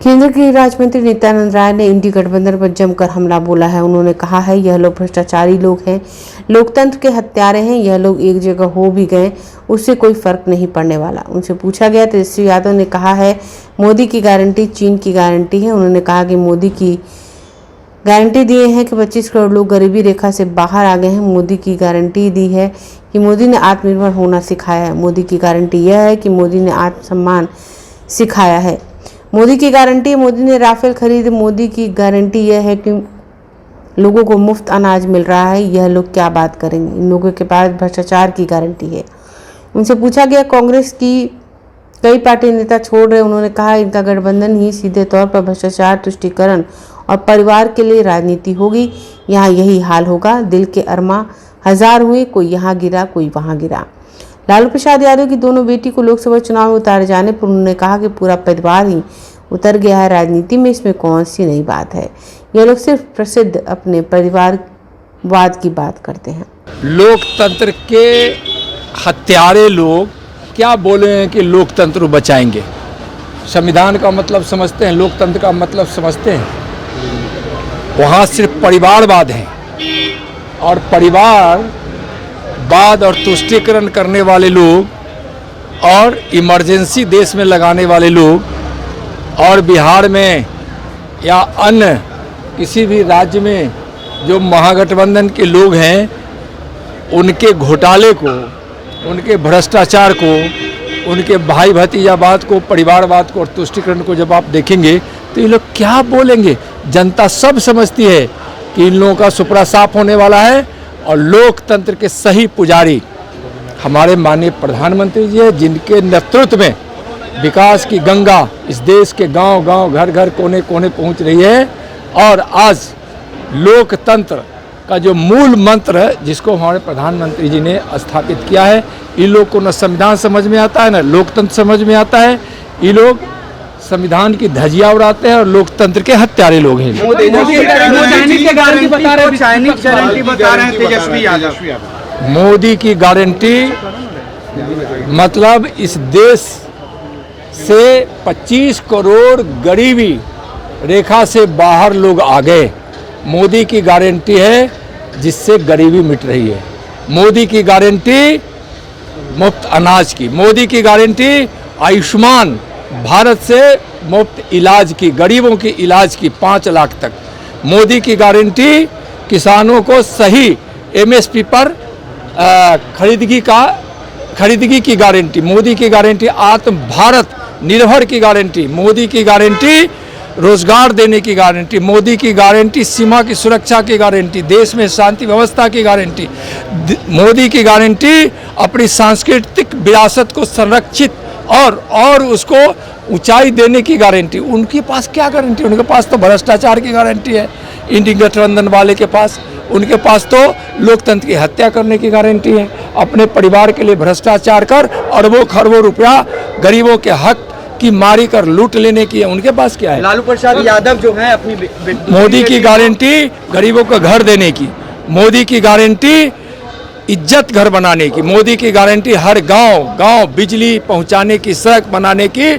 केंद्र के राज्य मंत्री नित्यानंद राय ने इंडी गठबंधन पर जमकर हमला बोला है। उन्होंने कहा है यह लोग भ्रष्टाचारी लोग हैं, लोकतंत्र के हत्यारे हैं। यह लोग एक जगह हो भी गए उससे कोई फर्क नहीं पड़ने वाला। उनसे पूछा गया तेजस्वी यादव ने कहा है मोदी की गारंटी चीन की गारंटी है। उन्होंने कहा कि मोदी की गारंटी दिए हैं कि 25 करोड़ लोग गरीबी रेखा से बाहर आ गए हैं। मोदी की गारंटी दी है कि मोदी ने आत्मनिर्भर होना सिखाया है। मोदी की गारंटी यह है कि मोदी ने आत्मसम्मान सिखाया है। मोदी की गारंटी मोदी ने राफेल खरीद। मोदी की गारंटी यह है कि लोगों को मुफ्त अनाज मिल रहा है। यह लोग क्या बात करेंगे, इन लोगों के पास भ्रष्टाचार की गारंटी है। उनसे पूछा गया कांग्रेस की कई पार्टी नेता छोड़ रहे। उन्होंने कहा इनका गठबंधन ही सीधे तौर पर भ्रष्टाचार, तुष्टीकरण और परिवार के लिए राजनीति होगी। यहाँ यही हाल होगा। दिल के अरमा हजार हुए, कोई यहाँ गिरा कोई वहाँ गिरा। लालू प्रसाद यादव की दोनों बेटी को लोकसभा चुनाव में उतारे जाने पर उन्होंने कहा कि पूरा परिवार ही उतर गया है राजनीति में, इसमें कौन सी नई बात है। ये लोग सिर्फ प्रसिद्ध अपने परिवारवाद की बात करते हैं। लोकतंत्र के हत्यारे लोग क्या बोले हैं कि लोकतंत्र बचाएंगे। संविधान का मतलब समझते हैं, लोकतंत्र का मतलब समझते हैं। वहाँ सिर्फ परिवारवाद है और परिवारवाद और तुष्टीकरण करने वाले लोग और इमरजेंसी देश में लगाने वाले लोग और बिहार में या अन्य किसी भी राज्य में जो महागठबंधन के लोग हैं उनके घोटाले को, उनके भ्रष्टाचार को, उनके भाई भतीजावाद को, परिवारवाद को और तुष्टीकरण को जब आप देखेंगे तो ये लोग क्या बोलेंगे। जनता सब समझती है कि इन लोगों का सुपड़ा साफ होने वाला है और लोकतंत्र के सही पुजारी हमारे माननीय प्रधानमंत्री जी हैं, जिनके नेतृत्व में विकास की गंगा इस देश के गांव गांव, घर घर, कोने कोने पहुंच रही है। और आज लोकतंत्र का जो मूल मंत्र जिसको हमारे प्रधानमंत्री जी ने स्थापित किया है, इन लोग को न संविधान समझ में आता है न लोकतंत्र समझ में आता है। ये लोग संविधान की धज्जियां उड़ाते हैं और लोकतंत्र के हत्यारे लोग हैं। मोदी की गारंटी मतलब इस देश से 25 करोड़ गरीबी रेखा से बाहर लोग आ गए। मोदी की गारंटी है जिससे गरीबी मिट रही है। मोदी की गारंटी मुफ्त अनाज की, मोदी की गारंटी आयुष्मान भारत से मुफ्त इलाज की, गरीबों की इलाज की 5 लाख तक। मोदी की गारंटी किसानों को सही MSP पर खरीदगी की गारंटी। मोदी की गारंटी आत्म भारत निर्भर की गारंटी। मोदी की गारंटी रोजगार देने की गारंटी। मोदी की गारंटी सीमा की सुरक्षा की गारंटी, देश में शांति व्यवस्था की गारंटी। मोदी की गारंटी अपनी सांस्कृतिक विरासत को संरक्षित और उसको ऊंचाई देने की गारंटी। उनके पास क्या गारंटी? उनके पास तो भ्रष्टाचार की गारंटी है इंडी गठबंधन वाले के पास। उनके पास तो लोकतंत्र की हत्या करने की गारंटी है। अपने परिवार के लिए भ्रष्टाचार कर अरबों खरबों रुपया गरीबों के हक की मारी कर लूट लेने की है। उनके पास क्या है? लालू प्रसाद यादव जो है अपनी मोदी की गारंटी गरीबों को घर देने की। मोदी की गारंटी इज्जत घर बनाने की। मोदी की गारंटी हर गांव बिजली पहुंचाने की, सड़क बनाने की।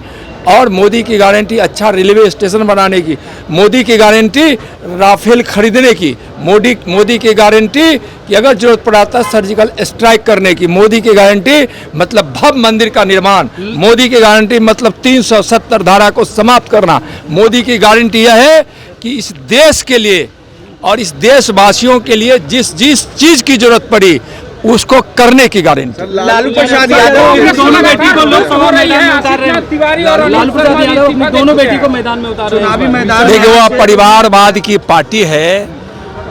और मोदी की गारंटी अच्छा रेलवे स्टेशन बनाने की। मोदी की गारंटी राफेल खरीदने की। मोदी की गारंटी कि अगर जरूरत पड़ा था सर्जिकल स्ट्राइक करने की। मोदी की गारंटी मतलब भव्य मंदिर का निर्माण। मोदी की गारंटी मतलब 370 धारा को समाप्त करना। मोदी की गारंटी यह है कि इस देश के लिए और इस देशवासियों के लिए जिस चीज की जरूरत पड़ी उसको करने की गारंटी। लालू प्रसाद यादव दोनों बेटी को लोकसभा मैदान में उतार रहे हैं। तिवारी और लालू प्रसाद यादव अपनी दोनों बेटी को मैदान में उतार रहे हैं। चुनावी मैदान देखिए वो परिवारवाद की पार्टी है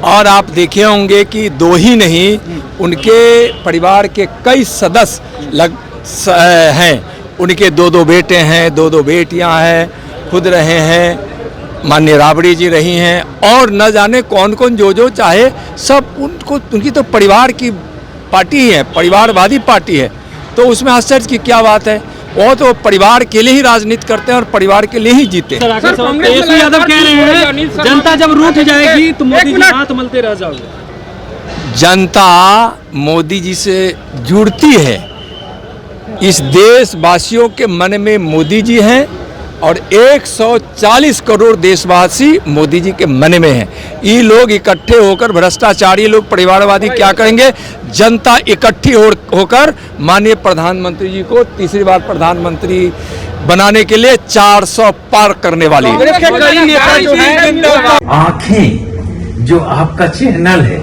और आप देखे होंगे कि 2 ही नहीं उनके परिवार के कई सदस्य हैं। उनके 2 बेटे हैं, 2 बेटियां हैं, खुद रहे हैं, माननीय राबड़ी जी रही हैं और न जाने कौन कौन जो चाहे सब उनकी तो परिवार की पार्टी है, परिवारवादी पार्टी है। तो उसमें आश्चर्य की क्या बात है? वो तो परिवार के लिए ही राजनीति करते हैं और परिवार के लिए ही जीते हैं। तेजस्वी यादव कह रहे हैं जनता जब रूठ जाएगी तो मोदी जी हाथ मलते रह जाओगे। जनता मोदी जी से जुड़ती है। इस देशवासियों के मन में मोदी जी हैं और 140 करोड़ देशवासी मोदी जी के मन में हैं। ये लोग इकट्ठे होकर, भ्रष्टाचारी लोग, परिवारवादी क्या करेंगे? जनता इकट्ठी होकर माननीय प्रधानमंत्री जी को तीसरी बार प्रधानमंत्री बनाने के लिए 400 पार करने वाली कांग्रेस के कई नेता जो हैं आंखें जो आपका चैनल है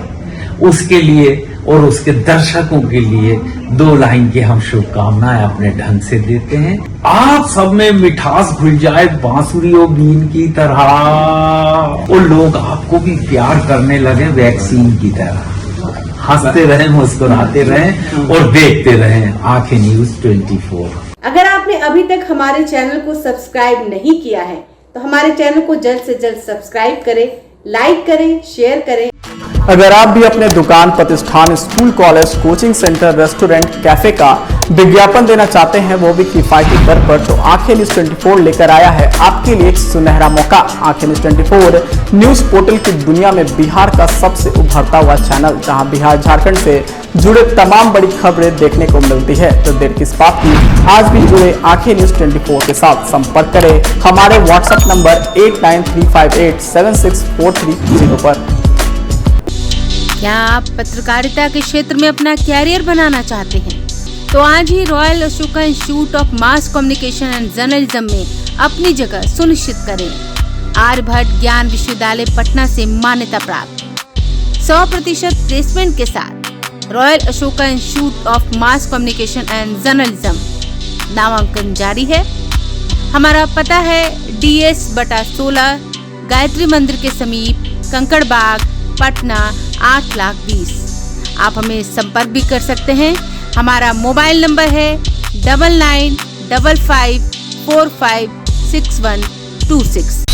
उसके लिए और उसके दर्शकों के लिए 2 लाइन की हम शुभकामनाएं अपने ढंग से देते हैं। आप सब में मिठास घुल जाए बांसुरी और बीन की तरह, और लोग आपको भी प्यार करने लगे वैक्सीन की तरह। हंसते रहें, मुस्कुराते रहें और देखते रहें आंखें न्यूज 24। अगर आपने अभी तक हमारे चैनल को सब्सक्राइब नहीं किया है तो हमारे चैनल को जल्द से जल्द सब्सक्राइब करें, लाइक करें, शेयर करें। अगर आप भी अपने दुकान, प्रतिष्ठान, school, college, coaching centre, restaurant, cafe का विज्ञापन देना चाहते हैं, वो भी किफायती दर पर, तो आंखें न्यूज 24 लेकर आया है आपके लिए एक सुनहरा मौका। आंखें न्यूज 24 न्यूज पोर्टल की दुनिया में बिहार का सबसे उभरता हुआ चैनल, जहां बिहार झारखंड से जुड़े तमाम बड़ी खबरें देखने को मिलती है। तो देर किस बात की, आज भी जुड़े आंखें न्यूज 24 के साथ संपर्क करें हमारे व्हाट्सएप नंबर 8935876430 पर। क्या आप पत्रकारिता के क्षेत्र में अपना कैरियर बनाना चाहते हैं? तो आज ही royal Ashoka institute of mass communication and journalism में अपनी जगह सुनिश्चित करें। आर्यभट्ट ज्ञान विश्वविद्यालय पटना से मान्यता प्राप्त 100% प्लेसमेंट के साथ royal Ashoka institute of mass communication and journalism नामांकन जारी है। हमारा पता है DS/16 गायत्री मंदिर के समीप, कंकड़ बाग, पटना 8,20,000। आप हमें संपर्क भी कर सकते हैं। हमारा मोबाइल नंबर है 9955456126।